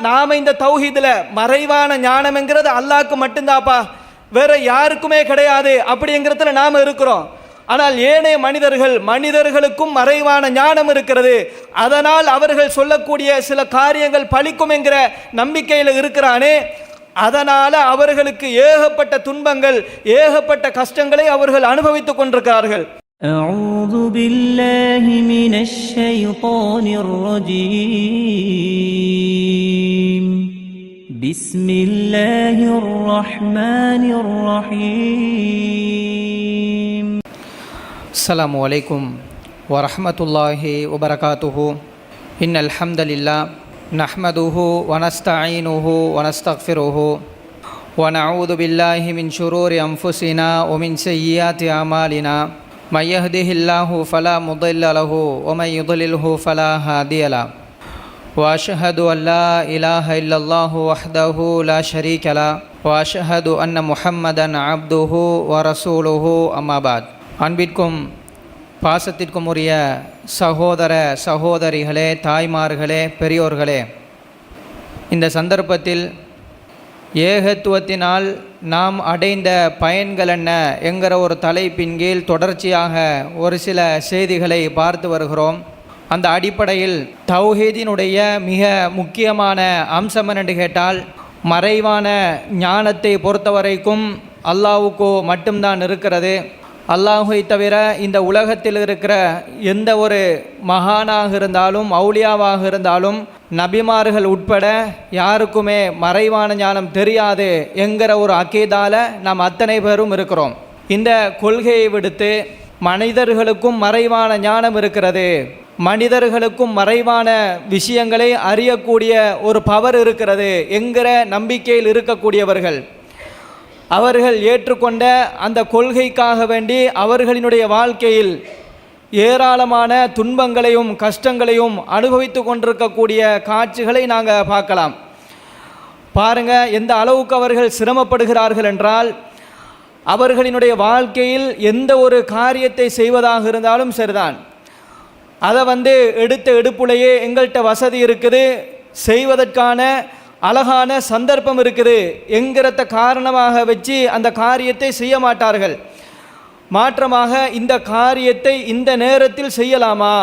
நாம இந்த தௌஹீதுல மறைவான ஞானம்ங்கிறது அல்லாஹ்க்கு மட்டும்தாப்பா, வேற யாருக்குமே கிடையாது அப்படிங்கிறதுல நாம இருக்கிறோம். ஆனால் ஏனைய மனிதர்களுக்கும் மறைவான ஞானம் இருக்கிறது. அதனால் அவர்கள் சொல்லக்கூடிய சில காரியங்கள் பலிக்கும் என்கிற நம்பிக்கையில் இருக்கிறானே, அதனால அவர்களுக்கு ஏகப்பட்ட துன்பங்கள், ஏகப்பட்ட கஷ்டங்களை அவர்கள் அனுபவித்துக் கொண்டிருக்கிறார்கள். أعوذ بالله من الشيطان الرجيم بسم الله الرحمن الرحيم السلام عليكم ورحمة الله وبركاته. إن الحمد لله نحمده ونستعينه ونستغفره ونعوذ بالله من شرور أنفسنا ومن سيئات أعمالنا. من يهده الله فلا مضل له ومن يضلله فلا هادي له. وأشهد أن لا إله إلا الله وحده لا شريك له وأشهد أن محمدا عبده ورسوله أما بعد. அன்பிற்கும் பாசத்திற்கும் உரிய சகோதர சகோதரிகளே, தாய்மார்களே, பெரியோர்களே, இந்த சந்தர்ப்பத்தில் ஏகத்துவத்தினால் நாம் அடைந்த பயன்கள் என்ன என்கிற ஒரு தலைப்பின் கீழ் தொடர்ச்சியாக ஒரு சில செய்திகளை பார்த்து வருகிறோம். அந்த அடிப்படையில் தௌஹீதினுடைய மிக முக்கியமான அம்சம் என்று கேட்டால், மறைவான ஞானத்தை பொறுத்தவரைக்கும் அல்லாஹ்வுக்கு மட்டும்தான் இருக்கிறது. அல்லாஹை தவிர இந்த உலகத்தில் இருக்கிற எந்த ஒரு மகானாக இருந்தாலும் அவுலியாவாக இருந்தாலும் நபிமார்கள் உட்பட யாருக்குமே மறைவான ஞானம் தெரியாது என்கிற ஒரு அக்கீதால நாம் அத்தனை பேரும் இருக்கிறோம். இந்த கொள்கையை விடுத்து மனிதர்களுக்கும் மறைவான ஞானம் இருக்கிறது, மனிதர்களுக்கும் மறைவான விஷயங்களை அறியக்கூடிய ஒரு பவர் இருக்கிறது என்கிற நம்பிக்கையில் இருக்கக்கூடியவர்கள், அவர்கள் ஏற்றுக்கொண்ட அந்த கொள்கைக்காக வேண்டி அவர்களினுடைய வாழ்க்கையில் ஏராளமான துன்பங்களையும் கஷ்டங்களையும் அனுபவித்து கொண்டிருக்கக்கூடிய காட்சிகளை நாங்கள் பார்க்கலாம். பாருங்கள், எந்த அளவுக்கு அவர்கள் சிரமப்படுகிறார்கள் என்றால், அவர்களினுடைய வாழ்க்கையில் எந்த ஒரு காரியத்தை செய்வதாக இருந்தாலும் சரிதான், அதை எடுத்த எடுப்புலையே எங்கள்கிட்ட வசதி இருக்குது, செய்வதற்கான அழகான சந்தர்ப்பம் இருக்குது என்கிறத காரணமாக வச்சு அந்த காரியத்தை செய்ய மாட்டார்கள். மாற்றமாக இந்த காரியத்தை இந்த நேரத்தில் செய்யலாமா,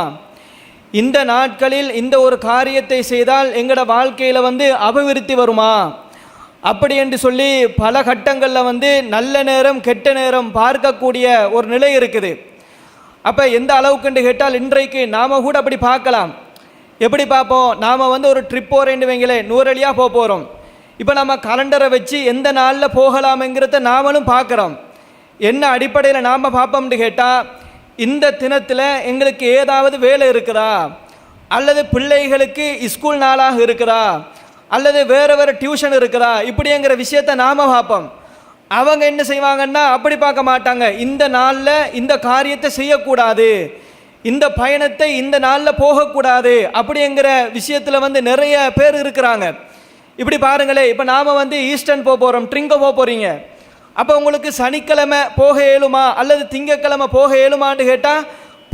இந்த நாட்களில் இந்த ஒரு காரியத்தை செய்தால் எங்களோட வாழ்க்கையில் அபிவிருத்தி வருமா, அப்படி என்று சொல்லி பல கட்டங்களில் நல்ல நேரம் கெட்ட நேரம் பார்க்கக்கூடிய ஒரு நிலை இருக்குது. அப்போ எந்த அளவுக்குன்னு கேட்டால், இன்றைக்கு நாம் கூட அப்படி பார்க்கலாம். எப்படி பார்ப்போம், நாம் ஒரு ட்ரிப் போகிறேன்னு வைங்களே, நூறடியாக போகிறோம். இப்போ நம்ம கலண்டரை வச்சு எந்த நாளில் போகலாம்ங்கிறத நாமளும் பார்க்குறோம். என்ன அடிப்படையில் நாம் பார்ப்போம்னு கேட்டால், இந்த தினத்தில் எங்களுக்கு ஏதாவது வேலை இருக்குதா, அல்லது பிள்ளைகளுக்கு ஸ்கூல் நாளாக இருக்குதா, அல்லது வேறு டியூஷன் இருக்குதா, இப்படிங்கிற விஷயத்தை நாம் பார்ப்போம். அவங்க என்ன செய்வாங்கன்னா அப்படி பார்க்க மாட்டாங்க. இந்த நாளில் இந்த காரியத்தை செய்யக்கூடாது, இந்த பயணத்தை இந்த நாளில் போகக்கூடாது அப்படிங்கிற விஷயத்தில் நிறைய பேர் இருக்கிறாங்க. இப்படி பாருங்களேன், இப்போ நாம் ஈஸ்டர்ன் போக போகிறோம், ட்ரிங்கோ போக போகிறீங்க. அப்போ உங்களுக்கு சனிக்கிழமை போக இயலுமா அல்லது திங்கக்கிழமை போக இயலுமான்னு கேட்டால்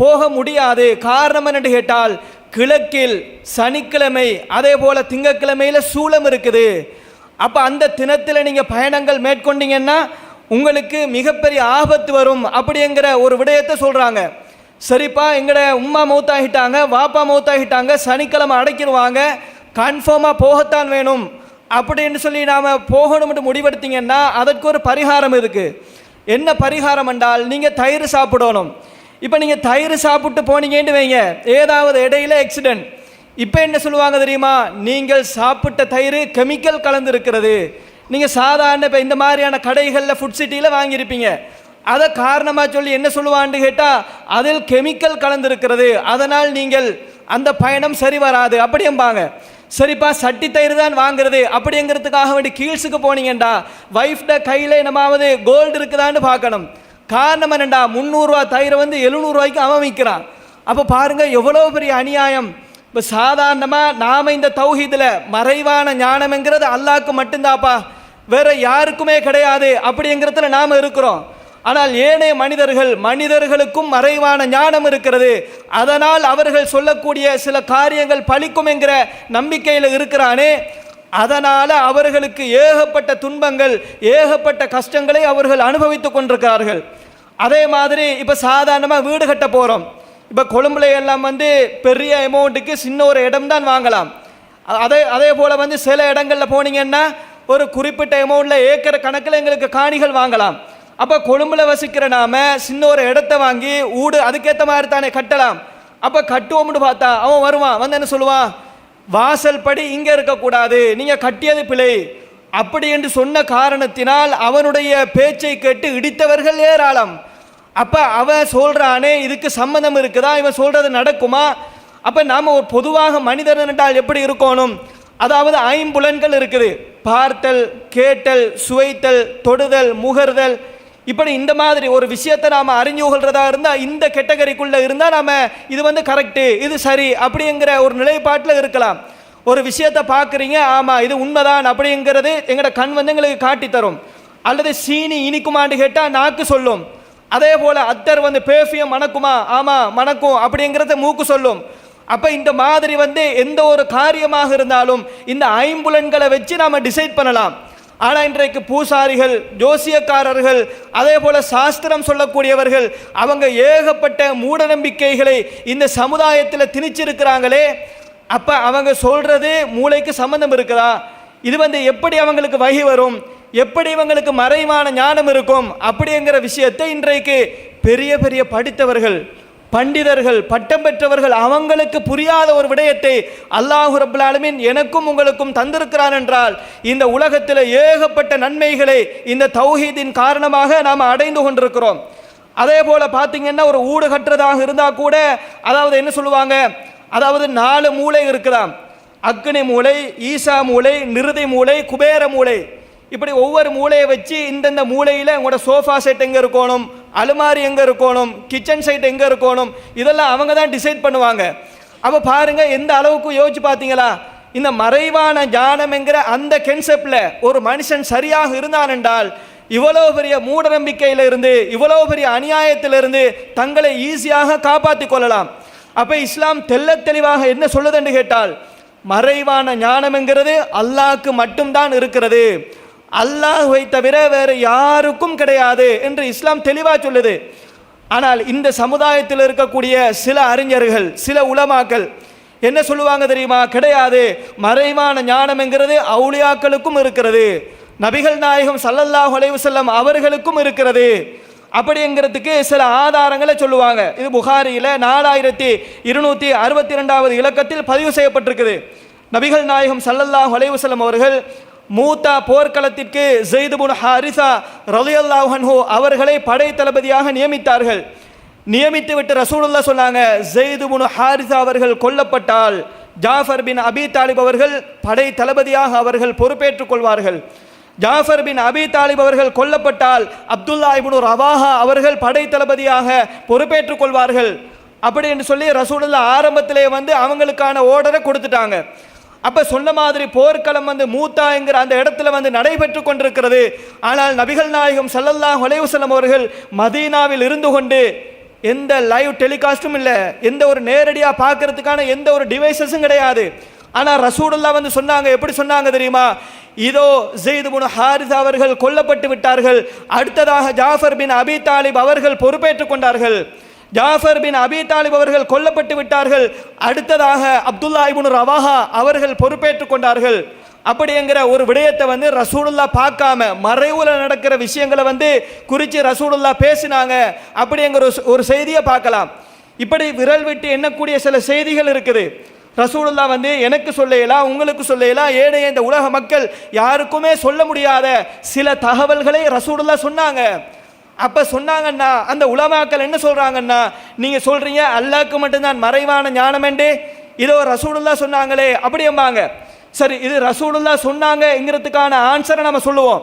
போக முடியாது. காரணம் என்னென்னு கேட்டால், கிழக்கில் சனிக்கிழமை அதே போல் திங்கக்கிழமையில் சூலம் இருக்குது. அப்போ அந்த தினத்தில் நீங்கள் பயணங்கள் மேற்கொண்டீங்கன்னா உங்களுக்கு மிகப்பெரிய ஆபத்து வரும் அப்படிங்கிற ஒரு விடயத்தை சொல்கிறாங்க. சரிப்பா, எங்களோட உம்மா மௌத்தாகிட்டாங்க, வாப்பா மௌத்தாகிட்டாங்க, சனிக்கிழமை அடைக்கிடுவாங்க, கன்ஃபார்மாக போகத்தான் வேணும் அப்படின்னு சொல்லி நாம் போகணும்னு முடிவெடுத்தீங்கன்னா அதற்கு ஒரு பரிகாரம் இருக்குது. என்ன பரிகாரம் என்றால், நீங்கள் தயிர் சாப்பிடணும். இப்போ நீங்கள் தயிர் சாப்பிட்டு போனீங்கன்னு வைங்க, ஏதாவது இடையில ஆக்சிடென்ட், இப்போ என்ன சொல்லுவாங்க தெரியுமா, நீங்கள் சாப்பிட்ட தயிர் கெமிக்கல் கலந்து இருக்கிறது. நீங்கள் சாதாரண இப்போ இந்த மாதிரியான கடைகளில் ஃபுட் சிட்டியில் வாங்கியிருப்பீங்க, அதை காரணமாக சொல்லி என்ன சொல்லுவான்னு கேட்டால், அதில் கெமிக்கல் கலந்துருக்கிறது, அதனால் நீங்கள் அந்த பயணம் சரி வராது அப்படிம்பாங்க. சரிப்பா, சட்டி தயிர் தான் வாங்குறது அப்படிங்கிறதுக்காக வேண்டி கீழ்ஸுக்கு போனீங்கண்டா வைஃப்ட கையில் என்னமாவது கோல்டு இருக்குதான்னு பார்க்கணும். காரணம் என்னண்டா, 300 ரூபா தயிரை 700 ரூபாய்க்கு அவன் விற்கிறான். அப்போ பாருங்கள் எவ்வளோ பெரிய அநியாயம். இப்போ சாதாரணமாக நாம் இந்த தௌஹீதில் மறைவான ஞானம்ங்கிறது அல்லாஹ்க்கு மட்டும்தாப்பா, வேற யாருக்குமே கிடையாது அப்படிங்கிறதுல நாம் இருக்கிறோம். ஆனால் ஏனைய மனிதர்களுக்கும் மறைவான ஞானம் இருக்கிறது. அதனால் அவர்கள் சொல்லக்கூடிய சில காரியங்கள் பலிக்கும் என்கிற நம்பிக்கையில் இருக்கிறானே, அதனால் அவர்களுக்கு ஏகப்பட்ட துன்பங்கள், ஏகப்பட்ட கஷ்டங்களை அவர்கள் அனுபவித்து கொண்டிருக்கிறார்கள். அதே மாதிரி இப்போ சாதாரணமாக வீடு கட்ட போகிறோம். இப்போ கொழும்புல எல்லாம் பெரிய அமௌண்ட்டுக்கு சின்ன ஒரு இடம் தான் வாங்கலாம். அதே போல் சில இடங்களில் போனீங்கன்னா ஒரு குறிப்பிட்ட அமௌண்ட்டில் ஏக்கர் கணக்கில் எங்களுக்கு காணிகள் வாங்கலாம். அப்போ கொழும்புல வசிக்கிற நாம சின்ன ஒரு இடத்த வாங்கி வீடு அதுக்கேற்ற மாதிரி தானே கட்டலாம். அப்போ கட்டுவோம்னு பார்த்தா அவன் வருவான், என்ன சொல்லுவான், வாசல் படி இங்கே இருக்கக்கூடாது, நீங்கள் கட்டியது பிழை அப்படி என்று சொன்ன காரணத்தினால் அவனுடைய பேச்சை கேட்டு இடித்தவர்கள் ஏராளம். அப்போ அவன் சொல்கிறானே இதுக்கு சம்மந்தம் இருக்குதா, இவன் சொல்கிறது நடக்குமா? அப்போ நாம் ஒரு பொதுவாக மனிதர் என்றால் எப்படி இருக்கணும்? அதாவது ஐம்புலன்கள் இருக்குது, பார்த்தல், கேட்டல், சுவைத்தல், தொடுதல், முகர்தல். இப்படி இந்த மாதிரி ஒரு விஷயத்தை நாம் அறிஞ்சு கொள்றதா இருந்தால் இந்த கேட்டகரிக்குள்ளே இருந்தால் நாம் இது கரெக்டு, இது சரி அப்படிங்கிற ஒரு நிலைப்பாட்டில் இருக்கலாம். ஒரு விஷயத்தை பார்க்குறீங்க, ஆமாம் இது உண்மைதான் அப்படிங்கிறது எங்களோட கண் எங்களுக்கு காட்டி தரும். அல்லது சீனி இனிக்குமான்னு கேட்டால் நாக்கு சொல்லும். அதே போல் அத்தர் பேஃபியம் மணக்குமா, ஆமாம் மணக்கும் அப்படிங்கிறத மூக்கு சொல்லும். அப்போ இந்த மாதிரி எந்த ஒரு காரியமாக இருந்தாலும் இந்த ஐம்புலன்களை வச்சு நாம் டிசைட் பண்ணலாம். ஆனால் இன்றைக்கு பூசாரிகள், ஜோசியக்காரர்கள், அதே போல் சாஸ்திரம் சொல்லக்கூடியவர்கள் அவங்க ஏகப்பட்ட மூட நம்பிக்கைகளை இந்த சமுதாயத்தில் திணிச்சிருக்கிறாங்களே. அப்போ அவங்க சொல்கிறது மூளைக்கு சம்பந்தம் இருக்குதா? இது எப்படி அவங்களுக்கு வகி வரும்? எப்படி இவங்களுக்கு மறைவான ஞானம் இருக்கும்? அப்படிங்கிற விஷயத்தை இன்றைக்கு பெரிய பெரிய படித்தவர்கள், பண்டிதர்கள், பட்டம் பெற்றவர்கள் அவங்களுக்கு புரியாத ஒரு விடயத்தை அல்லாஹ் ரப்பல் ஆலமீன் எனக்கும் உங்களுக்கும் தந்திருக்கிறான் என்றால் இந்த உலகத்தில் ஏகப்பட்ட நன்மைகளை இந்த தௌஹீதின் காரணமாக நாம் அடைந்து கொண்டிருக்கிறோம். அதே போல் பார்த்தீங்கன்னா ஒரு ஊடு கட்டுறதாக இருந்தால் கூட அதாவது என்ன சொல்லுவாங்க, அதாவது 4 மூளை இருக்குதாம். அக்னி மூளை, ஈசா மூளை, நிருதி மூளை, குபேர மூளை. இப்படி ஒவ்வொரு மூளையை வச்சு இந்தந்த மூளையில் உங்களோட சோஃபா செட் எங்கே இருக்கணும், அலுமாரி எங்கே இருக்கணும், கிச்சன் சைட் எங்கே இருக்கணும், இதெல்லாம் அவங்க தான் டிசைட் பண்ணுவாங்க. அப்போ பாருங்கள் எந்த அளவுக்கு யோசிச்சு பார்த்தீங்களா? இந்த மறைவான ஞானம் என்கிற அந்த கன்செப்டில் ஒரு மனுஷன் சரியாக இருந்தான் என்றால் இவ்வளோ பெரிய மூட நம்பிக்கையிலிருந்து, இவ்வளோ பெரிய அநியாயத்திலிருந்து தங்களை ஈஸியாக காப்பாற்றி கொள்ளலாம். அப்போ இஸ்லாம் தெல்ல தெளிவாக என்ன சொல்லுதுன்னு கேட்டால், மறைவான ஞானம் என்கிறது அல்லாஹ்க்கு மட்டும்தான் இருக்கிறது, அல்லாஹ்வை தவிர வேறு யாருக்கும் கிடையாது என்று இஸ்லாம் தெளிவாக சொல்லுது. ஆனால் இந்த சமுதாயத்தில் இருக்கக்கூடிய சில அறிஞர்கள், சில உலமாக்கள் என்ன சொல்லுவாங்க தெரியுமா? கிடையாது, மறைவான ஞானம் என்கிறது அவுலியாக்களுக்கும் இருக்கிறது, நபிகள் நாயகம் ஸல்லல்லாஹு அலைஹி வஸல்லம் அவர்களுக்கும் இருக்கிறது அப்படிங்கிறதுக்கு சில ஆதாரங்களை சொல்லுவாங்க. இது புகாரியில் 4262 இலக்கத்தில் பதிவு செய்யப்பட்டிருக்குது. நபிகள் நாயகம் ஸல்லல்லாஹு அலைஹி வஸல்லம் அவர்கள் மூத்தா போர்க்களத்திற்கு ஸைத் இப்னு ஹாரிஸா ரலியல்லாஹு அன்ஹு அவர்களை படை தளபதியாக நியமித்தார்கள். நியமித்து விட்டு ரசூலுல்லாஹ் சொன்னாங்க, ஸைத் இப்னு ஹாரிஸா அவர்கள் கொல்லப்பட்டால் ஜாஃபர் பின் அபி தாலிப் அவர்கள் படை தளபதியாக அவர்கள் பொறுப்பேற்றுக் கொள்வார்கள். ஜாஃபர் பின் அபி தாலிப் அவர்கள் கொல்லப்பட்டால் அப்துல்லா இப்னு ரவாஹா அவர்கள் படை தளபதியாக பொறுப்பேற்றுக் கொள்வார்கள். அப்படி என்று சொல்லி ரசூலுல்லாஹ் ஆரம்பத்திலே அவங்களுக்கான ஓர்டரை கொடுத்துட்டாங்க. அப்போ சொன்ன மாதிரி போர்க்களம் மூத்தா என்கிற அந்த இடத்துல நடைபெற்று கொண்டிருக்கிறது. ஆனால் நபிகள் நாயகம் ஸல்லல்லாஹு அலைஹி வஸல்லம் அவர்கள் மதீனாவில் இருந்து கொண்டு எந்த லைவ் டெலிகாஸ்டும் இல்லை, எந்த ஒரு நேரடியாக பார்க்கறதுக்கான எந்த ஒரு டிவைசஸும் கிடையாது. ஆனால் ரசூலுல்லாஹ் சொன்னாங்க, எப்படி சொன்னாங்க தெரியுமா? இதோ ஸைத் இப்னு ஹாரிஸா அவர்கள் கொல்லப்பட்டு விட்டார்கள், அடுத்ததாக ஜாஃபர் பின் அபி தாலிப் அவர்கள் பொறுப்பேற்றுக் கொண்டார்கள். ஜாஃபர் பின் அபி தாலிப் அவர்கள் கொல்லப்பட்டு விட்டார்கள், அடுத்ததாக அப்துல்லா இப்னு ரவாஹா அவர்கள் பொறுப்பேற்றுக் கொண்டார்கள். அப்படிங்கிற ஒரு விடயத்தை ரசூலுல்லாஹ் பார்க்காம மறைவுல நடக்கிற விஷயங்களை குறித்து ரசூலுல்லாஹ் பேசினாங்க அப்படிங்கிற ஒரு செய்தியை பார்க்கலாம். இப்படி விரல் விட்டு எண்ணக்கூடிய சில செய்திகள் இருக்குது. ரசூலுல்லாஹ் எனக்கு சொல்லலாம், உங்களுக்கு சொல்லலாம், ஏனைய இந்த உலக மக்கள் யாருக்குமே சொல்ல முடியாத சில தகவல்களை ரசூலுல்லாஹ் சொன்னாங்க. அப்போ சொன்னாங்கன்னா அந்த உலமாக்கள் என்ன சொல்கிறாங்கன்னா, நீங்கள் சொல்கிறீங்க அல்லாஹ்க்கு மட்டும்தான் மறைவான ஞானம் என்று, இதோ ரசூலுல்லாஹ் சொன்னாங்களே அப்படிம்பாங்க. சரி, இது ரசூலுல்லாஹ் சொன்னாங்கங்கிறதுக்கான ஆன்சரை நம்ம சொல்லுவோம்.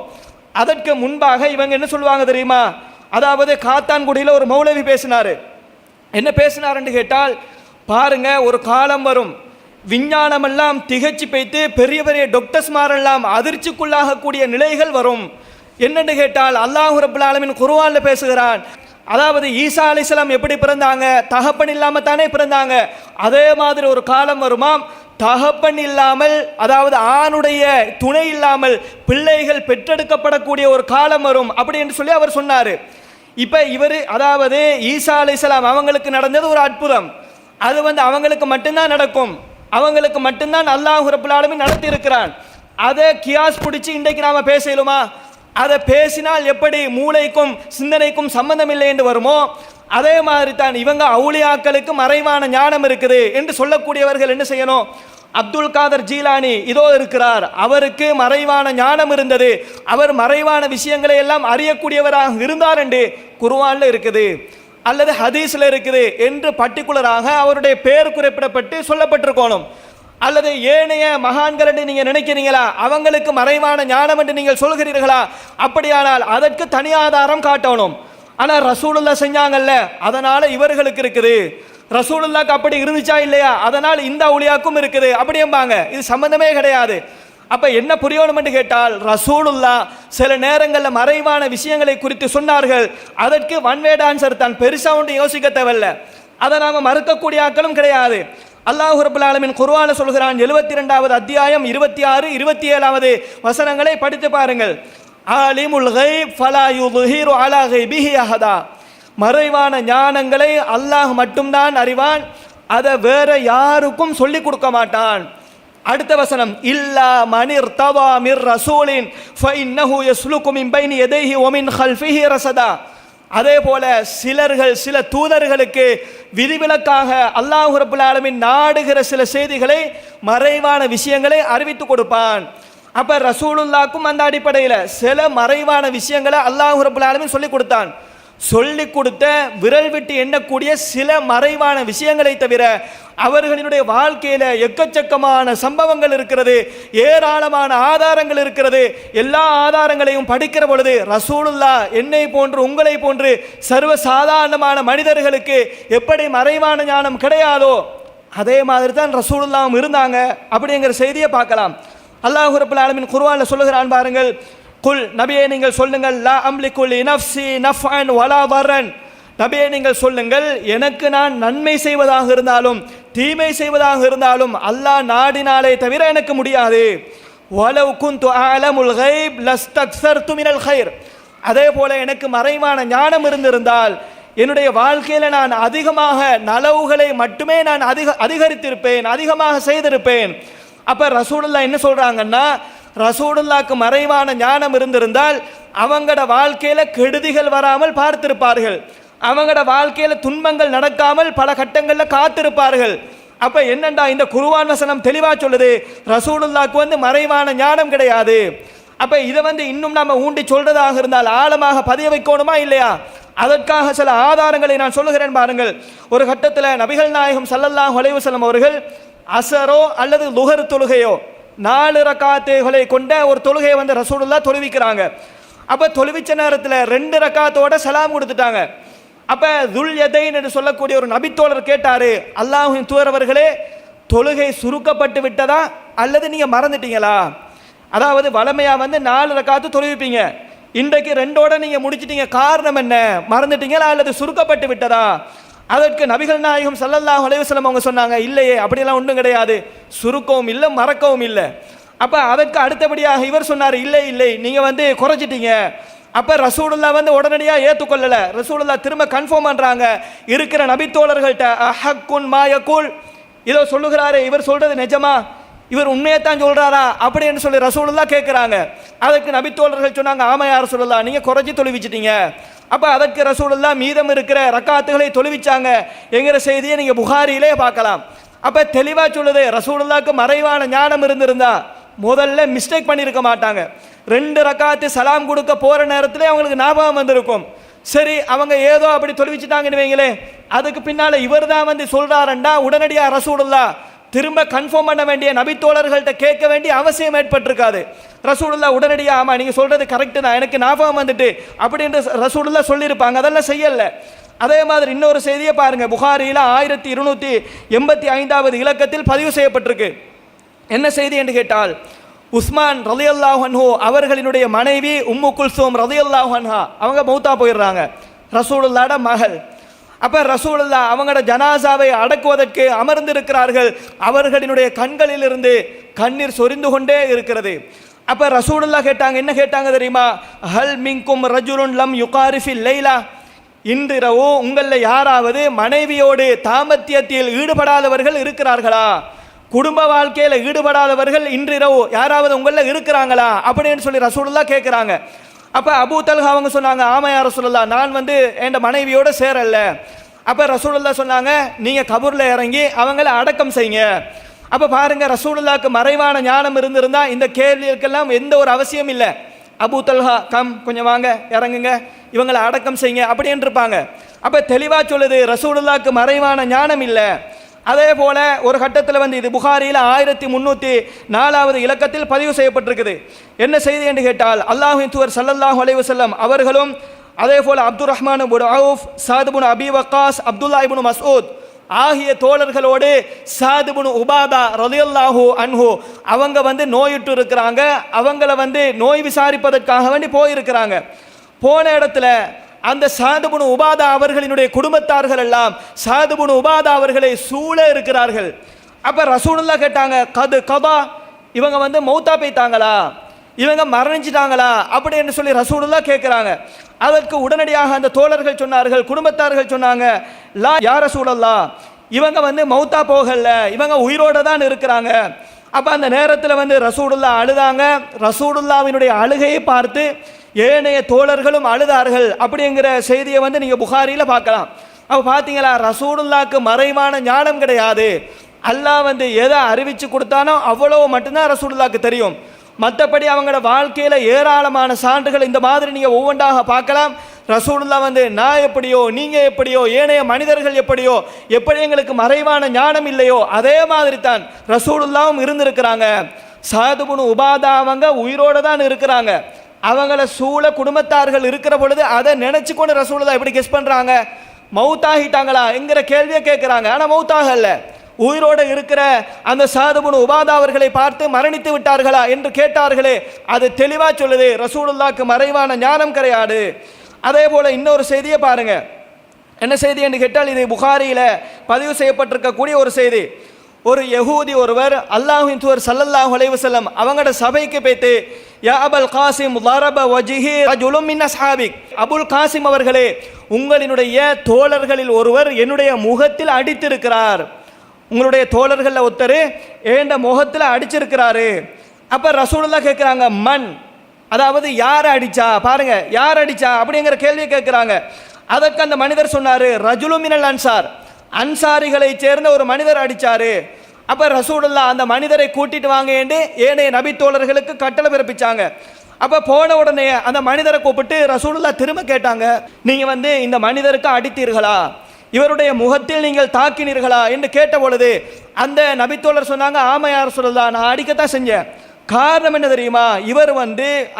அதற்கு முன்பாக இவங்க என்ன சொல்லுவாங்க தெரியுமா? அதாவது காத்தான்குடியில் ஒரு மௌலவி பேசினார். என்ன பேசினார்ன்னு கேட்டால், பாருங்க ஒரு காலம் வரும், விஞ்ஞானமெல்லாம் திகச்சு வைத்து பெரிய பெரிய டாக்டர்ஸ்மாரெல்லாம் அதிர்ச்சிக்குள்ளாகக்கூடிய நிலைகள் வரும். என்னென்னு கேட்டால் அல்லாஹ் ரப்பல் ஆலமீன் குர்ஆனில் பேசுகிறான், அதாவது ஈசா அலைஹிஸ்ஸலாம் எப்படி பிறந்தாங்க, தகப்பன் இல்லாமல் தானே பிறந்தாங்க, அதே மாதிரி ஒரு காலம் வருமாம், தகப்பன் இல்லாமல், அதாவது ஆணுடைய துணை இல்லாமல் பிள்ளைகள் பெற்றெடுக்கப்படக்கூடிய ஒரு காலம் வரும் அப்படி என்று சொல்லி அவர் சொன்னார். இப்போ இவர், அதாவது ஈசா அலைஹிஸ்ஸலாம் அவங்களுக்கு நடந்தது ஒரு அற்புதம். அது அவங்களுக்கு மட்டும்தான் நடக்கும், அவங்களுக்கு மட்டும்தான் அல்லாஹ் ரப்பல் ஆலமீன் நடத்தி இருக்கிறான். அதை கியாஸ் பிடிச்சி இன்றைக்கு நாம் பேசலுமா? அதை பேசினால் எப்படி மூளைக்கும் சிந்தனைக்கும் சம்பந்தம் இல்லை என்று வருமோ, அதே மாதிரி தான் இவங்க அவுலியாக்களுக்கு மறைவான ஞானம் இருக்குது என்று சொல்லக்கூடியவர்கள் என்ன செய்யணும்? அப்துல் காதர் ஜீலானி இதோ இருக்கிறார், அவருக்கு மறைவான ஞானம் இருந்தது, அவர் மறைவான விஷயங்களை எல்லாம் அறியக்கூடியவராக இருந்தார் என்று குர்ஆன்ல இருக்குது அல்லது ஹதீஸ்ல இருக்குது என்று பர்டிகுலராக அவருடைய பேர் குறிப்பிடப்பட்டு சொல்லப்பட்டிருக்கணும். அல்லது ஏனைய மகான்கள் என்று நீங்க நினைக்கிறீங்களா? அவங்களுக்கு மறைவான ஞானம் என்று நீங்கள் சொல்கிறீர்களா? அப்படியானால் அதற்கு தனி ஆதாரம் காட்டணும். ஆனால் ரசூலுல்லாஹ் செஞ்சாங்கல்ல, அதனால இவர்களுக்கு இருக்குது. ரசூலுல்லாஹ்க்கு அப்படி இருந்துச்சா இல்லையா? அதனால் இந்த அவுலியாக்கும் இருக்குது அப்படிம்பாங்க. இது சம்பந்தமே கிடையாது. அப்ப என்ன புரியணும் என்று கேட்டால், ரசூலுல்லாஹ் சில நேரங்களில் மறைவான விஷயங்களை குறித்து சொன்னார்கள். அதற்கு ஒன் வேர்ட் ஆன்சர் தான், பெருசா ஒன்று யோசிக்க தேவையில்ல. அதை நாம மறுக்கக்கூடிய ஆட்களும் கிடையாது. அல்லாஹ் ரப்பல் ஆலமீன் குர்ஆன்ல சொல்கிறான், 72வது அத்தியாயம் 26, 27வது வசனங்களை படித்து பாருங்கள். ஆலிமுல் கைப் ஃபலா யுظஹிரு அலா கைபிஹி அஹதா. மறைவான ஞானங்களை அல்லாஹ் மட்டும்தான் அறிவான், அதை வேற யாருக்கும் சொல்லிக் கொடுக்க மாட்டான். அடுத்த வசனம், இல்லா மனிர் தவா மிர் ரசூலின் ஃபஇன்னஹு யஸ்லுகு மின் பைனி யதைஹி வ மின் கல்ஃபிஹி ரஸதா. அதே போல சில தூதர்களுக்கு விதிவிலக்காக அல்லாஹ் ரப்பல் ஆலமீன் நாடுகிற சில செய்திகளை, மறைவான விஷயங்களை அறிவித்து கொடுப்பான். அப்ப ரசூலுல்லாஹ்க்கும் அந்த அடிப்படையில் சில மறைவான விஷயங்களை அல்லாஹ் ரப்பல் ஆலமீன் சொல்லி கொடுத்தான். சொல்லி கொடுத்த விரல் விட்டு எண்ணக்கூடிய சில மறைவான விஷயங்களை தவிர அவர்களினுடைய வாழ்க்கையில எக்கச்சக்கமான சம்பவங்கள் இருக்கிறது, ஏராளமான ஆதாரங்கள் இருக்கிறது. எல்லா ஆதாரங்களையும் படிக்கிற பொழுது ரசூலுல்லாஹ் என்னை போன்று உங்களை போன்று சர்வ சாதாரணமான மனிதர்களுக்கு எப்படி மறைவான ஞானம் கிடையாதோ அதே மாதிரி தான் ரசூலுல்லாஹ்வும் இருந்தாங்க அப்படிங்கிற செய்தியை பார்க்கலாம். அல்லாஹ் ரப்பல் ஆலமீன் குர்ஆன்ல சொல்லுகிறான் பாருங்கள், குல் நபியே நீங்கள் சொல்லுங்கள், லா அம்லிகு லி நஃப்ஸி நஃப்அன் வலா தர்ரன். நபியே நீங்கள் சொல்லுங்கள், எனக்கு நான் நன்மை செய்வதாக இருந்தாலும் தீமை செய்வதாக இருந்தாலும் அல்லாஹ் நாடினாலே தவிர எனக்கு முடியாது. வலவ் குன்து அஅலமுல் கைப் லஸ்தக்ஸர்து மினல் கைர். அதே போல எனக்கு மறைவான ஞானம் இருந்திருந்தால் என்னுடைய வாழ்க்கையில நான் அதிகமாக நலவுகளை மட்டுமே நான் அதிகரித்திருப்பேன், அதிகமாக செய்திருப்பேன். அப்ப ரசூலுல்லாஹ் என்ன சொல்றாங்கன்னா, ரசூலுல்லாஹ்க்கு மறைவான ஞானம் இருந்திருந்தால் அவங்களோட வாழ்க்கையில கெடுதிகள் வராமல் பார்த்திருப்பார்கள், அவங்களோட வாழ்க்கையில துன்பங்கள் நடக்காமல் பல கட்டங்களில் காத்திருப்பார்கள். அப்ப என்னண்டா இந்த குர்ஆன் வசனம் தெளிவா சொல்லுது, ரசூலுல்லாஹ்க்கு மறைவான ஞானம் கிடையாது. அப்ப இதை இன்னும் நாம ஊண்டி சொல்றதாக இருந்தால் ஆழமாக பதிய வைக்கணுமா இல்லையா? அதற்காக சில ஆதாரங்களை நான் சொல்லுகிறேன் பாருங்கள். ஒரு கட்டத்தில் நபிகள் நாயகம் ஸல்லல்லாஹு அலைஹி வஸல்லம் அவர்கள் அசரோ அல்லது லுஹர் தொழுகையோ 4 ரக்காத்துகளை கொண்ட ஒரு தொழுகையை ரசூலுல்லாஹ் தொழுவிக்கிறாங்க. அப்ப தொழுவிச்ச நேரத்தில் 2 ரக்காத்தோட சலாம் கொடுத்துட்டாங்க. அப்ப துல் யதைன் என்று சொல்லக்கூடிய ஒரு நபித்தோழர் கேட்டாரு, அல்லாஹ்வின் தூதரவர்களே, தொழுகை சுருக்கப்பட்டு விட்டதா அல்லது நீங்க மறந்துட்டீங்களா? அதாவது வளமையா 4 ரக்காத்து தொழுவிப்பீங்க, இன்றைக்கு 2ஓட நீங்க முடிச்சிட்டீங்க, காரணம் என்ன? மறந்துட்டீங்களா அல்லது சுருக்கப்பட்டு விட்டதா? அதற்கு நபிகள் நாயகம் ஸல்லல்லாஹு அலைஹி வஸல்லம் அவங்க சொன்னாங்க, இல்லையே, அப்படியெல்லாம் ஒன்றும் கிடையாது, சுருக்கவும் இல்லை மறக்கவும் இல்லை. அப்ப அதற்கு அடுத்தபடியாக இவர் சொன்னார், இல்லை இல்லை நீங்க குறைச்சிட்டீங்க. அப்ப ரசூலுல்லாஹ் உடனடியாக ஏற்றுக்கொள்ளல. ரசூலுல்லாஹ் திரும்ப கன்ஃபார்ம் பண்றாங்க இருக்கிற நபித்தோழர்கள்ட்ட, அஹக்குன் மா யகூல், இதோ சொல்லுகிறாரே இவர் சொல்றது நிஜமா, இவர் உண்மையை தான் சொல்றாரா அப்படின்னு சொல்லி ரசூலுல்லாஹ் கேட்கிறாங்க. அதற்கு நபித்தோழர்கள் சொன்னாங்க, ஆமா யா ரசூலுல்லாஹ், நீங்க குறைச்சி தொழுவிச்சிட்டீங்க. அப்ப அதற்கு ரசூலுல்லாஹ் மீதம் இருக்கிற ரக்காத்துகளை தொழுவிச்சாங்க என்கிற செய்தியை நீங்க புகாரியிலே பார்க்கலாம். அப்ப தெளிவா சொல்லுது, ரசூலுல்லாஹ்க்கு மறைவான ஞானம் இருந்திருந்தா முதல்ல மிஸ்டேக் பண்ணியிருக்க மாட்டாங்க. 2 ரக்காத்து சலாம் கொடுக்க போற நேரத்திலே அவங்களுக்கு ஞாபகம் வந்திருக்கும். சரி, அவங்க ஏதோ அப்படி தொழுவிச்சுட்டாங்கன்னு வைங்களே, அதுக்கு பின்னால இவர் தான் சொல்றாருண்டா உடனடியாக ரசூலுல்லாஹ் திரும்ப கன்ஃபார்ம் பண்ண வேண்டிய நபித்தோழர்கள்ட்ட கேட்க வேண்டிய அவசியம் ஏற்பட்டிருக்காது. ரசூலுல்லாஹ் உடனடியாக ஆமா நீங்க சொல்றது கரெக்டு தான், எனக்கு ஞாபகம் வந்துட்டு அப்படின்னு ரசூலுல்லாஹ் சொல்லியிருப்பாங்க. அதெல்லாம் செய்யல. அதே மாதிரி இன்னொரு செய்தியை பாருங்க, புகாரியில 1285வது இலக்கத்தில் பதிவு செய்யப்பட்டிருக்கு. என்ன செய்தி என்று கேட்டால், உஸ்மான் ரலியல்லாஹு அன்ஹு அவர்களினுடைய மனைவி உம்மு குல்சூம் ரலியல்லாஹு அன்ஹா அவங்க மௌத்தா போயிடுறாங்க, ரசூலுல்லாஹ்ட மகள். அப்போ ரசூலுல்லாஹ் அவங்களோட ஜனாசாவை அடக்குவதற்கு அமர்ந்திருக்கிறார்கள். அவர்களினுடைய கண்களிலிருந்து கண்ணீர் சொரிந்து கொண்டே இருக்கிறது. அப்போ ரசூலுல்லாஹ் கேட்டாங்க, என்ன கேட்டாங்க தெரியுமா? ஹல் மின்கும் ரஜுலுன் லம் யுகாரிஃபில் லைலா, இன்றிரவு உங்களில் யாராவது மனைவியோடு தாம்பத்தியத்தில் ஈடுபடாதவர்கள் இருக்கிறார்களா? குடும்ப வாழ்க்கையில் ஈடுபடாதவர்கள் இன்றிரவு யாராவது உங்களில் இருக்கிறாங்களா அப்படின்னு சொல்லி ரசூலுல்லாஹ் கேட்குறாங்க. அப்போ அபூ தல்ஹா அவங்க சொன்னாங்க, ஆமையா ரசூலுல்லாஹ், நான் என் மனைவியோட சேரல. அப்போ ரசூலுல்லாஹ் சொன்னாங்க, நீங்கள் கபூரில் இறங்கி அவங்கள அடக்கம் செய்யுங்க. அப்போ பாருங்க, ரசூலுல்லாஹ்க்கு மறைவான ஞானம் இருந்திருந்தா இந்த கேள்விகளுக்கெல்லாம் எந்த ஒரு அவசியம் இல்லை. அபூ தல்ஹா கொஞ்சம் வாங்க, இறங்குங்க, இவங்களை அடக்கம் செய்யுங்க அப்படின்னு இருப்பாங்க. அப்போ தெளிவாக சொல்லுது, ரசூலுல்லாஹ்க்கு மறைவான ஞானம் இல்லை. அதே போல ஒரு கட்டத்தில் இது புகாரியில் 1304 இலக்கத்தில் பதிவு செய்யப்பட்டிருக்குது. என்ன செய்தி என்று கேட்டால், அல்லாஹ்வின் தூதர் ஸல்லல்லாஹு அலைஹி வஸல்லம் அவர்களும் அதே போல அப்துர் ரஹ்மான் இப்னு அவுஃப், சாத் இப்னு அபி வக்காஸ், அப்துல்லா இப்னு மஸ்ஊத் ஆகிய தோழர்களோடு சாத் இப்னு உபாதா ரலியல்லாஹு அன்ஹு அவங்க நோயுற்று இருக்கிறாங்க. அவங்கள நோய் விசாரிப்பதற்காக வேண்டி போயிருக்கிறாங்க. போன இடத்துல அந்த சாத் இப்னு உபாதா அவர்களினுடைய குடும்பத்தார்கள் எல்லாம் சாத் இப்னு உபாதா அவர்களை சூழ இருக்கிறார்கள். அப்ப ரசூலுல்லாஹ் கேட்டாங்க, கதா இவங்க மௌத்தா போய்த்தாங்களா, இவங்க மரணிச்சிட்டாங்களா அப்படின்னு சொல்லி ரசூலுல்லாஹ் கேட்குறாங்க. அதற்கு உடனடியாக அந்த தோழர்கள் சொன்னார்கள், குடும்பத்தார்கள் சொன்னாங்க, லா யா ரசூலல்லாஹ், இவங்க மௌத்தா போகல, இவங்க உயிரோட தான் இருக்கிறாங்க. அப்போ அந்த நேரத்தில் ரசூலுல்லாஹ் அழுதாங்க. ரசூலுல்லாஹ்வினுடைய அழுகையை பார்த்து ஏனைய தோழர்களும் அழுதார்கள் அப்படிங்கிற செய்தியை நீங்கள் புகாரியில் பார்க்கலாம். அப்போ பார்த்தீங்களா, ரசூலுல்லாஹ்க்கு மறைவான ஞானம் கிடையாது. அல்லாஹ் எதை அறிவிச்சு கொடுத்தானோ அவ்வளோ மட்டும்தான் ரசூலுல்லாஹ்க்கு தெரியும். மற்றபடி அவங்களோட வாழ்க்கையில் ஏராளமான சான்றுகள் இந்த மாதிரி நீங்கள் ஒவ்வொன்றாக பார்க்கலாம். ரசூலுல்லாஹ் நான் எப்படியோ, நீங்கள் எப்படியோ, ஏனைய மனிதர்கள் எப்படியோ, எப்படி எங்களுக்கு மறைவான ஞானம் இல்லையோ அதே மாதிரி தான் ரசூலுல்லாஹ்வும் இருந்திருக்கிறாங்க. சாத் இப்னு உபாதா அவங்க உயிரோடு தான் இருக்கிறாங்க. அவங்கள சூழ குடும்பத்தார்கள் இருக்கிற பொழுது அதை நினைச்சு கொண்டு ரசூலுல்லாஹ் எப்படி கெஸ் பண்ணுறாங்க, மௌத்தாகிட்டாங்களா என்கிற கேள்வியை கேட்குறாங்க. ஆனால் மௌத்தாகல, உயிரோடு இருக்கிற அந்த சாத் இப்னு உபாதா அவர்களை பார்த்து மரணித்து விட்டார்களா என்று கேட்டார்களே, அது தெளிவாக சொல்லுது ரசூலுல்லாஹ்க்கு மறைவான ஞானம் கிடையாது. அதே போல இன்னொரு செய்தியை பாருங்க. என்ன செய்தி என்று கேட்டால், இது புகாரியில் பதிவு செய்யப்பட்டிருக்கக்கூடிய ஒரு செய்தி. ஒரு யஹூதி ஒருவர் அல்லாஹ்வின் தூதர் ஸல்லல்லாஹு அலைஹி வஸல்லம் அவங்களோட சபைக்கு போய்த்து, யா அபுல் காசிம் ضرب وجهي رجل من اصحابك, அபுல் காசிம் அவர்களே, உங்களினுடைய தோழர்களில் ஒருவர் என்னுடைய முகத்தில் அடித்திருக்கிறார். உங்களுடைய தோழர்களில் ஒருத்தர் ஏண்ட முகத்தில் அடிச்சிருக்கிறாரு. அப்போ ரசூலுல்லாஹ் கேட்குறாங்க, மண், அதாவது யார் அடிச்சா, பாருங்க யார் அடிச்சா அப்படிங்கிற கேள்வியை கேட்குறாங்க. அதற்கு அந்த மனிதர் சொன்னார், ரஜுலு மினல் அன்சார், அன்சாரிகளை சேர்ந்த ஒரு மனிதர் அடித்தார். அப்போ ரசூலுல்லாஹ் அந்த மனிதரை கூட்டிட்டு வாங்க என்று ஏனைய நபி தோழர்களுக்கு கட்டளை பிறப்பிச்சாங்க. அப்போ போன உடனே அந்த மனிதரை கூப்பிட்டு ரசூலுல்லாஹ் திரும்ப கேட்டாங்க, நீங்கள் இந்த மனிதருக்கு அடித்தீர்களா, இவருடைய முகத்தில் நீங்கள் தாக்கினீர்களா என்று கேட்ட பொழுது அந்த நபித்தோழர் சொன்னாங்க, ஆமையா ரசூலுல்லாஹ், நான் அடிக்கத்தான் செஞ்சேன். காரணம் என்ன தெரியுமா, இவர்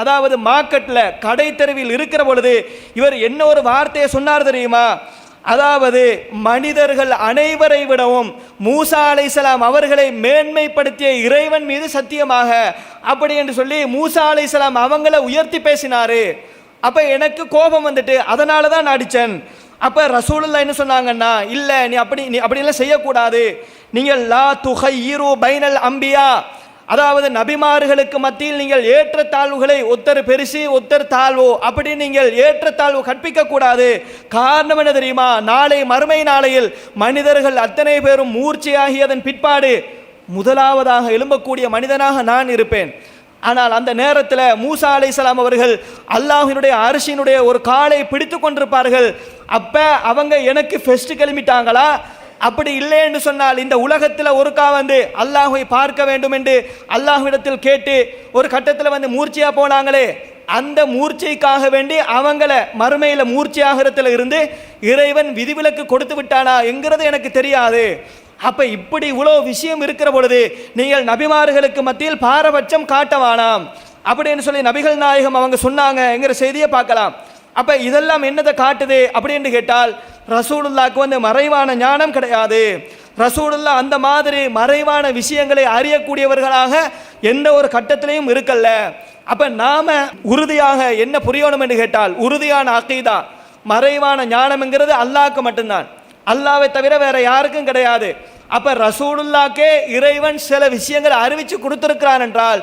அதாவது மார்க்கெட்டில் கடை தெருவில் இருக்கிற பொழுது இவர் என்ன ஒரு வார்த்தையை சொன்னார் தெரியுமா, அதாவது மனிதர்கள் அனைவரை விடவும் மூசா அலைஹிஸ்ஸலாம் அவர்களை மேன்மைப்படுத்திய இறைவன் மீது சத்தியமாக அப்படி என்று சொல்லி மூசா அலைஹிஸ்ஸலாம் அவங்கள உயர்த்தி பேசினாரு. அப்போ எனக்கு கோபம் வந்துட்டு அதனால தான் நான் அடித்தேன். அப்போ ரசூலுல்லாஹ் என்ன சொன்னாங்கன்னா, இல்லை நீ அப்படியெல்லாம் செய்யக்கூடாது, நீங்கள் லா துஹய்யிரு பைனல் அம்பியா, அதாவது நபிமார்களுக்கு மத்தியில் நீங்கள் ஏற்றத்தாழ்வுகளை ஒருத்தர் பெருசி ஒருத்தர் தாழ்வோ அப்படி நீங்கள் ஏற்றத்தாழ்வு கற்பிக்க கூடாது. காரணம் என்ன தெரியுமா, நாளை மறுமை நாளையில் மனிதர்கள் அத்தனை பேரும் மூர்ச்சையாகியதன் பிற்பாடு முதலாவதாக எழும்பக்கூடிய மனிதனாக நான் இருப்பேன். ஆனால் அந்த நேரத்தில் மூசா அலைஹிஸ்ஸலாம் அவர்கள் அல்லாஹ்வினுடைய அரிசியினுடைய ஒரு காலை பிடித்து கொண்டிருப்பார்கள். அப்போ அவங்க எனக்கு ஃபெஸ்ட் கிளம்பிட்டாங்களா, அப்படி இல்லை என்று சொன்னால் இந்த உலகத்தில் ஒருக்கா அல்லாஹ்வை பார்க்க வேண்டும் என்று அல்லாஹ்விடத்தில் கேட்டு ஒரு கட்டத்தில் மூர்ச்சையாக போனாங்களே, அந்த மூர்ச்சைக்காக வேண்டி அவங்கள மறுமையில் மூர்ச்சையாகிறதுல இருந்து இறைவன் விதிவிலக்கு கொடுத்து விட்டானா என்கிறது எனக்கு தெரியாது. அப்போ இப்படி இவ்வளோ விஷயம் இருக்கிற பொழுது நீங்கள் நபிமார்களுக்கு மத்தியில் பாரபட்சம் காட்ட வேணாம் அப்படின்னு சொல்லி நபிகள் நாயகம் அவங்க சொன்னாங்க என்கிற செய்தியை பார்க்கலாம். அப்போ இதெல்லாம் என்னதை காட்டுது அப்படின்னு கேட்டால், ரசூலுல்லாஹ்க்கு மறைவான ஞானம் கிடையாது. ரசூலுல்லாஹ் அந்த மாதிரி மறைவான விஷயங்களை அறியக்கூடியவர்களாக எந்த ஒரு கட்டத்திலையும் இருக்கல்ல. அப்போ நாம உறுதியாக என்ன புரியணும் என்று கேட்டால், உறுதியான அகீதா, மறைவான ஞானம்ங்கிறது அல்லாஹ்க்கு மட்டும்தான், அல்லாஹ்வை தவிர வேற யாருக்கும் கிடையாது. அப்ப ரசூலுல்லாக்கே இறைவன் சில விஷயங்களை அறிவிச்சு கொடுத்திருக்கிறான் என்றால்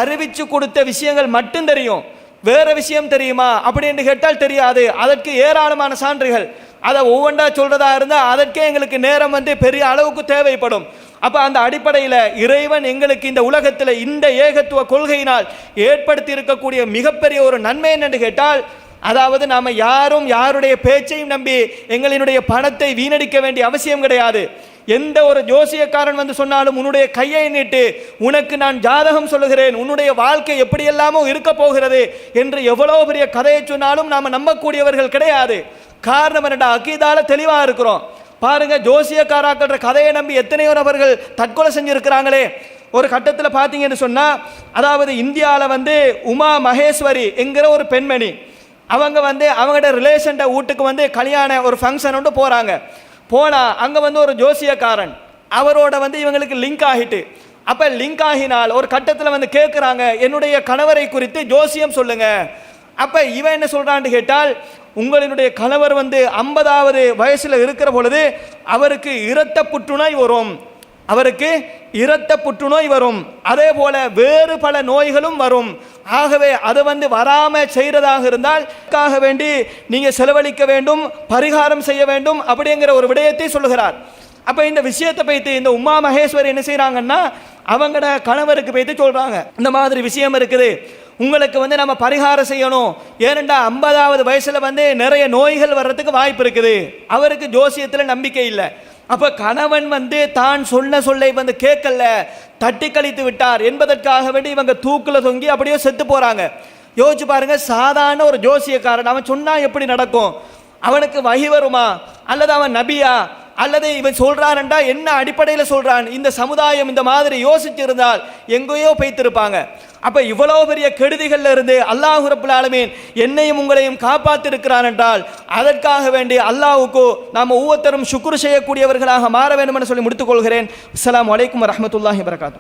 அறிவிச்சு கொடுத்த விஷயங்கள் மட்டும் தெரியும், வேற விஷயம் தெரியுமா அப்படி என்று கேட்டால் தெரியாது. அதற்கு ஏராளமான சான்றுகள், அதை ஒவ்வொன்றா சொல்றதா இருந்தால் அதற்கே எங்களுக்கு நேரம் பெரிய அளவுக்கு தேவைப்படும். அப்ப அந்த அடிப்படையில் இறைவன் எங்களுக்கு இந்த உலகத்தில் இந்த ஏகத்துவ கொள்கையினால் ஏற்படுத்தி இருக்கக்கூடிய மிகப்பெரிய ஒரு நன்மை என்னென்று கேட்டால், அதாவது நாம யாரும் யாருடைய பேச்சையும் நம்பி எங்களினுடைய பணத்தை வீணடிக்க வேண்டிய அவசியம் கிடையாது. எந்த ஒரு ஜோசியக்காரன் சொன்னாலும் உன்னுடைய கையை நீட்டு, உனக்கு நான் ஜாதகம் சொல்லுகிறேன், உன்னுடைய வாழ்க்கை எப்படியெல்லாமோ இருக்க போகிறது என்று எவ்வளோ பெரிய கதையை சொன்னாலும் நாம் நம்பக்கூடியவர்கள் கிடையாது. காரணம் என்னடா, அக்கீதால தெளிவாக இருக்கிறோம். பாருங்க, ஜோசியக்காராக்கள் கதையை நம்பி எத்தனையோ நபர்கள் தற்கொலை செஞ்சிருக்கிறாங்களே. ஒரு கட்டத்தில் பார்த்தீங்கன்னு சொன்னால், அதாவது இந்தியாவில் உமா மகேஸ்வரி என்கிற ஒரு பெண்மணி, அவங்க அவங்களோட ரிலேஷன் வீட்டுக்கு கல்யாண ஒரு ஃபங்க்ஷன் ஒன்று போகிறாங்க. போனால் அங்கே ஒரு ஜோசியக்காரன் அவரோட இவங்களுக்கு லிங்க் ஆகிட்டு, அப்போ லிங்க் ஆகினால் ஒரு கட்டத்தில் கேட்குறாங்க, என்னுடைய கணவரை குறித்து ஜோசியம் சொல்லுங்க. அப்போ இவன் என்ன சொல்கிறான்னு கேட்டால், உங்களினுடைய கணவர் 50வது வயசில் இருக்கிற பொழுது அவருக்கு இரத்த புற்றுநோய் வரும், அவருக்கு இரத்த புற்றுநோய் வரும், அதே போல வேறு பல நோய்களும் வரும். ஆகவே அதை வராம செய்யறதாக இருந்தால் வேண்டி நீங்க செலவழிக்க வேண்டும், பரிகாரம் செய்ய வேண்டும் அப்படிங்கிற ஒரு விடயத்தை சொல்லுகிறார். அப்ப இந்த விஷயத்தை பைத்து இந்த உமா மகேஸ்வரி என்ன செய்யறாங்கன்னா, அவங்களோட கணவருக்கு பைத்து சொல்றாங்க, இந்த மாதிரி விஷயம் இருக்குது, உங்களுக்கு நம்ம பரிகாரம் செய்யணும். ஏனெண்டா 50வது வயசுல நிறைய நோய்கள் வர்றதுக்கு வாய்ப்பு இருக்குது. அவருக்கு ஜோசியத்தில் நம்பிக்கை இல்லை. அப்ப கணவன் தான் சொன்ன சொல்லை கேட்கல, தட்டி கழித்து விட்டார் என்பதற்காக வேண்டி இவங்க தூக்குல தொங்கி அப்படியே செத்து போறாங்க. யோசிச்சு பாருங்க, சாதாரண ஒரு ஜோசியக்காரன் அவன் சொன்னா எப்படி நடக்கும்? அவனுக்கு வஹி வருமா? அல்லது அவன் நபியா? அல்லது இவன் சொல்றான்டா என்ன அடிப்படையில் சொல்றான்? இந்த சமுதாயம் இந்த மாதிரி யோசிச்சிருந்தால் எங்கேயோ பைத்திருப்பாங்க. அப்ப இவ்வளவு பெரிய கெடுதிகள்ல இருந்து அல்லாஹ் ரப்பல் ஆலமீன் என்னையும் உங்களையும் காப்பாற்றிருக்கிறான் என்றால் அதற்காக வேண்டி அல்லாஹ்வுக்கு நாம் ஒவ்வொருத்தரும் சுக்ர் செய்யக்கூடியவர்களாக மாற வேண்டும் என்று சொல்லி முடித்துக் கொள்கிறேன். அஸ்ஸலாமு அலைக்கும் வரஹ்மத்துல்லாஹி வபரகாத்துஹு.